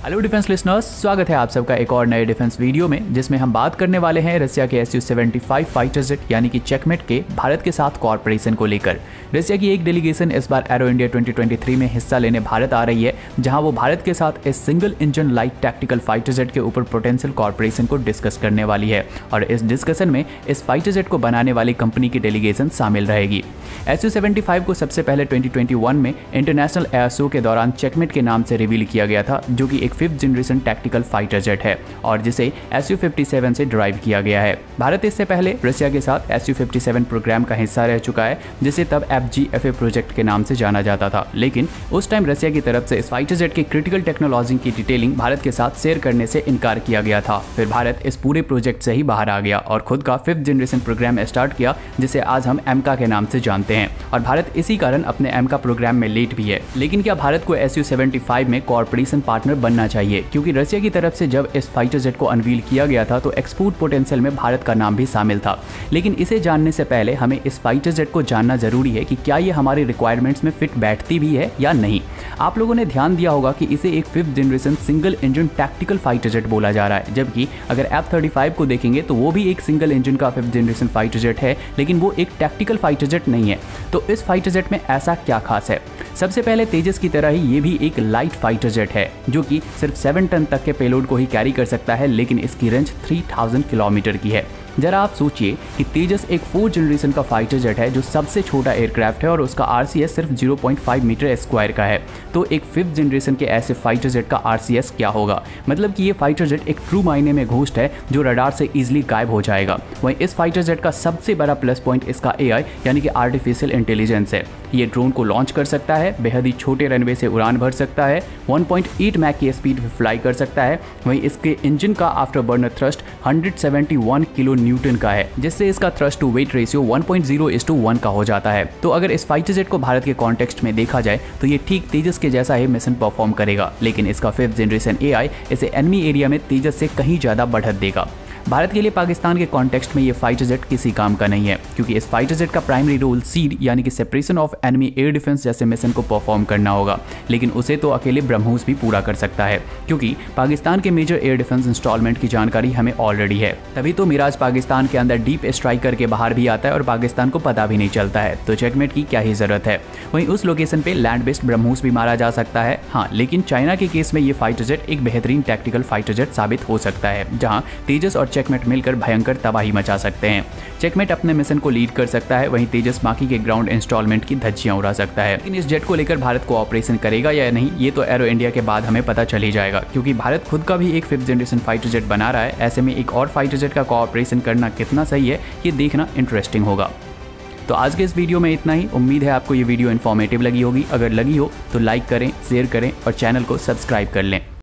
Hello defence listeners, स्वागत है आप सबका एक और नए डिफेंस वीडियो में, जिसमें हम बात करने वाले हैं रसिया के Su-75 फाइटर जेट यानी कि चेकमेट के भारत के साथ कॉर्पोरेशन को लेकर। रसिया की एक डेलीगेशन इस बार एरो इंडिया 2023 में हिस्सा लेने भारत आ रही है, जहां वो भारत के साथ इस single engine light tactical fighter jet के ऊपर पोटेंशियल कॉर्पोरेशन को डिस्कस करने वाली है। और इस डिस्कशन में इस फाइटर जेट को बनाने वाली कंपनी की डेलीगेशन शामिल रहेगी। Su-75 को सबसे पहले 2021 में इंटरनेशनल एयर शो के दौरान चेकमेट के नाम से रिवील किया गया था, जो कि एक 5th generation tactical fighter jet है और जिसे Su-57 से ड्राइव किया गया है। भारत इससे पहले रसिया के साथ Su-57 प्रोग्राम का हिस्सा रह चुका है, जिसे तब FGFA प्रोजेक्ट के नाम से जाना जाता था, लेकिन उस टाइम रसिया की तरफ से इस फाइटर जेट की क्रिटिकल टेक्नोलॉजी की डिटेलिंग भारत के साथ शेयर करने से इनकार किया गया था। फिर भारत इस पूरे प्रोजेक्ट से ही बाहर आ गया और खुद का 5th जनरेशन प्रोग्राम स्टार्ट किया, जिसे आज हम एमका के नाम से जानते हैं। और भारत इसी कारण अपने एमका प्रोग्राम में लेट भी है। लेकिन क्या भारत को Su-75 में कॉर्पोरेशन पार्टनर बनना चाहिए? क्योंकि रसिया की तरफ से जब इस फाइटर जेट को अनवील किया गया था तो एक्सपोर्ट पोटेंशियल में भारत का नाम भी शामिल था। लेकिन इसे जानने से पहले हमें इस फाइटर जेट को जानना जरूरी है कि क्या ये हमारी रिक्वायरमेंट्स में फिट बैठती भी है या नहीं। आप लोगों ने ध्यान दिया होगा कि इसे एक 5th generation single engine tactical fighter jet बोला जा रहा है, जबकि अगर F-35 को देखेंगे तो वो भी एक सिंगल इंजन का 5th जनरेशन फाइटर जेट है, लेकिन वो एक टैक्टिकल फाइटर जेट नहीं है। तो इस फाइटर जेट में ऐसा क्या खास है? सबसे पहले तेजस की तरह ही ये भी एक लाइट फाइटर जेट है, जो कि सिर्फ 7 टन तक के पेलोड को ही कैरी कर सकता है, लेकिन इसकी रेंज 3000 किलोमीटर की है। जरा आप सोचिए कि तेजस एक 4th जनरेशन का फाइटर जेट है, जो सबसे छोटा एयरक्राफ्ट है और उसका RCS सिर्फ 0.5 मीटर स्क्वायर का है। तो एक 5th जनरेशन के ऐसे फाइटर जेट का RCS क्या होगा? मतलब कि ये फाइटर जेट एक ट्रू मायने में घोस्ट है, जो रडार से इजीली गायब हो जाएगा। वहीं इस फाइटर जेट का सबसे बड़ा प्लस पॉइंट इसका AI यानी कि आर्टिफिशियल इंटेलिजेंस है। ये ड्रोन को लॉन्च कर सकता है, बेहद ही छोटे रनवे से उड़ान भर सकता है, 1.8 मैक की स्पीड पे फ्लाई कर सकता है। वहीं इसके इंजन का after burner thrust 171 kilo Newton का है, जिससे इसका थ्रस्ट टू वेट रेशियो 1.0:1 का हो जाता है। तो अगर इस फाइटर जेट को भारत के कॉन्टेक्स्ट में देखा जाए तो ये ठीक तेजस के जैसा ही मिशन परफॉर्म करेगा, लेकिन इसका 5th जनरेशन AI इसे एनिमी एरिया में तेजस से कहीं ज्यादा बढ़त देगा। भारत के लिए पाकिस्तान के कॉन्टेक्स्ट में ये फाइटर जेट किसी काम का नहीं है, क्योंकि इस फाइटर जेट का प्राइमरी रोल सीड यानी कि separation of enemy air defence जैसे मिशन को परफॉर्म करना होगा, लेकिन उसे तो अकेले ब्रह्मोस भी पूरा कर सकता है, क्योंकि पाकिस्तान के मेजर एयर डिफेंस इंस्टॉलमेंट की जानकारी हमें ऑलरेडी है। तभी तो मिराज पाकिस्तान के अंदर डीप स्ट्राइक करके बाहर भी आता है और पाकिस्तान को पता भी नहीं चलता है, तो चेकमेट की क्या ही जरूरत है। वहीं उस लोकेशन पे लैंड बेस्ड ब्रह्मोस भी मारा जा सकता है। हाँ, लेकिन चाइना के केस में ये फाइटर जेट एक बेहतरीन टैक्टिकल फाइटर जेट साबित हो सकता है, जहाँ तेजस और चेकमेट मिलकर भयंकर तबाही मचा सकते हैं। चेकमेट अपने मिशन को लीड कर सकता है, वहीं तेजस बाकी के ग्राउंड इंस्टॉलमेंट की धज्जियां उड़ा सकता है। लेकिन इस जेट को लेकर भारत को ऑपरेशन करेगा या नहीं, ये तो एरो इंडिया के बाद हमें पता चल ही जाएगा, क्योंकि भारत खुद का भी एक 5th जनरेशन फाइटर जेट बना रहा है। ऐसे में एक और फाइटर जेट का कोऑपरेशन करना कितना सही है, ये देखना इंटरेस्टिंग होगा। तो आज के इस वीडियो में इतना ही। उम्मीद है आपको ये वीडियो इन्फॉर्मेटिव लगी होगी। अगर लगी हो तो लाइक करें, शेयर करें और चैनल को सब्सक्राइब कर लें।